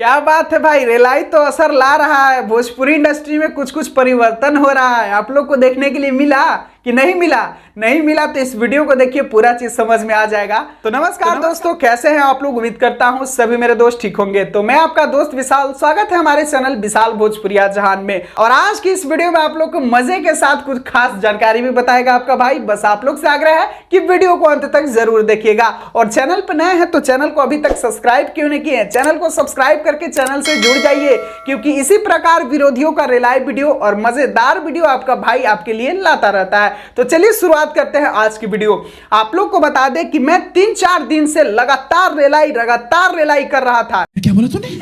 क्या बात है भाई, रेलाई तो असर ला रहा है। भोजपुरी इंडस्ट्री में कुछ कुछ परिवर्तन हो रहा है। आप लोग को देखने के लिए मिला कि नहीं मिला? नहीं मिला तो इस वीडियो को देखिए, पूरा चीज समझ में आ जाएगा। तो नमस्कार दोस्तों, कैसे हैं आप लोग? उम्मीद करता हूं सभी मेरे दोस्त ठीक होंगे। तो मैं आपका दोस्त विशाल, स्वागत है हमारे चैनल विशाल भोजपुरिया जहान में। और आज की इस वीडियो में आप लोग को मजे के साथ कुछ खास जानकारी भी बताएगा आपका भाई। बस आप लोग से आग्रह है कि वीडियो को अंत तक जरूर देखिएगा। और चैनल पर नए हैं तो चैनल को अभी तक सब्सक्राइब क्यों नहीं किए? चैनल को सब्सक्राइब करके चैनल से जुड़ जाइए, क्योंकि इसी प्रकार विरोधियों का रिलाई वीडियो और मजेदार वीडियो आपका भाई आपके लिए लाता रहता है। तो चलिए शुरुआत करते हैं आज की वीडियो। आप लोग को बता दें कि मैं 3-4 दिन से लगातार रिलाई कर रहा था। क्या बोला तूने?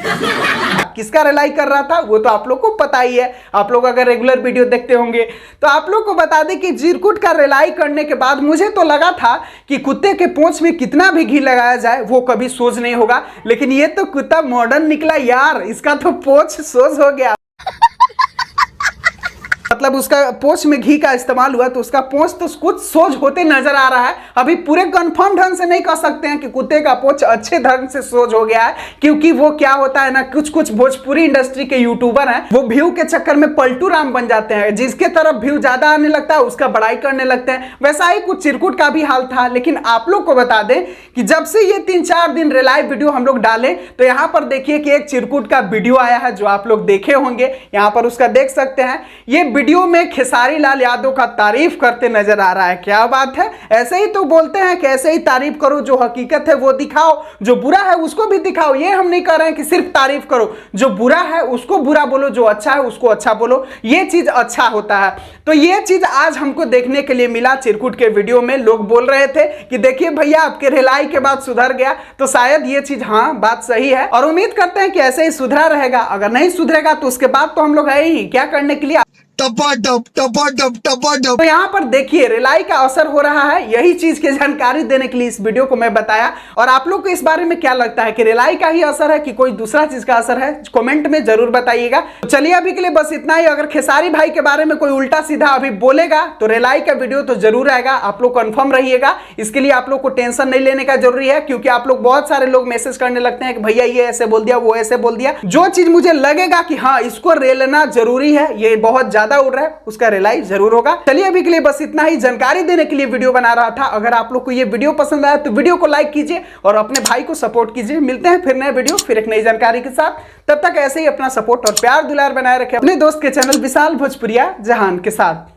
किसका रिलाई कर रहा था वो तो आप लोग को पता ही है। आप लोग अगर रेगुलर वीडियो देखते होंगे तो आप लोग को बता दें कि चिरकुट का रिलाई करने के बाद मुझे तो लगा था कि कुत्ते के पूंछ में कितना भी घी लगाया जाए वो कभी सोज नहीं होगा, लेकिन ये तो कुत्ता मॉडर्न निकला यार। इसका तो पूंछ सोज हो गया। मतलब उसका पोंछ में घी का इस्तेमाल हुआ तो उसका पोंछ तो कुछ सोज होते नजर आ रहा है। अभी पूरे कंफर्म ढंग से नहीं कह सकते हैं कि कुत्ते का पोंछ अच्छे ढंग से सोज हो गया है, क्योंकि वो क्या होता है ना, कुछ कुछ भोजपुरी इंडस्ट्री के यूट्यूबर हैं, वो व्यू के चक्कर में पलटू राम बन जाते हैं। जिसके तरफ व्यू ज्यादा आने लगता है उसका बड़ाई करने लगते हैं। वैसा ही कुछ चिरकुट का भी हाल था। लेकिन आप लोग को बता दें कि जब से ये 3-4 दिन रिलाई वीडियो हम लोग डाले तो यहाँ पर देखिए कि एक चिरकुट का वीडियो आया है जो आप लोग देखे होंगे। यहाँ पर उसका देख सकते हैं। ये वीडियो में खेसारी लाल यादव का तारीफ करते नजर आ रहा है। क्या बात है, ऐसे ही तो बोलते हैं कि ऐसे ही तारीफ करो, जो हकीकत है वो दिखाओ, जो बुरा है उसको भी दिखाओ। ये हम नहीं कह रहे हैं कि सिर्फ तारीफ करो, जो बुरा है उसको बुरा बोलो, जो अच्छा है उसको अच्छा बोलो, ये चीज अच्छा होता है। तो ये चीज आज हमको देखने के लिए मिला चिरकुट के वीडियो में। लोग बोल रहे थे कि देखिए भैया आपके रिलाई के बाद सुधर गया, तो शायद ये चीज हाँ बात सही है और उम्मीद करते हैं कि ऐसे ही सुधरा रहेगा। अगर नहीं सुधरेगा तो उसके बाद तो हम लोग है ही क्या करने के लिए। तो यहाँ पर देखिए रिलाई का असर हो रहा है। यही चीज की जानकारी देने के लिए इस वीडियो को मैं बताया। और आप लोग को इस बारे में क्या लगता है कि रिलाई का ही असर है कि कोई दूसरा चीज का असर है? कमेंट में जरूर बताइएगा। तो चलिए अभी के लिए बस इतना ही। अगर खेसारी भाई के बारे में कोई उल्टा सीधा अभी बोलेगा तो रिलाई का वीडियो तो जरूर आएगा। आप लोग कंफर्म रहिएगा। इसके लिए आप लोग को टेंशन नहीं लेने का जरूरी है, क्योंकि आप लोग बहुत सारे लोग मैसेज करने लगते हैं कि भैया ये ऐसे बोल दिया, वो ऐसे बोल दिया। जो चीज मुझे लगेगा कि हाँ इसको रेलना जरूरी है, ये बहुत ज्यादा उड़ रहा है, उसका रिलाई जरूर होगा। चलिए अभी के लिए बस इतना ही। जानकारी देने के लिए वीडियो बना रहा था। अगर आप लोग को ये वीडियो पसंद आया तो वीडियो को लाइक कीजिए और अपने भाई को सपोर्ट कीजिए। मिलते हैं फिर नए वीडियो, फिर एक नई जानकारी के साथ। तब तक ऐसे ही अपना सपोर्ट और प्यार दुलार बनाए रखें अपने दोस्त के चैनल विशाल भोजपुरिया जहान के साथ।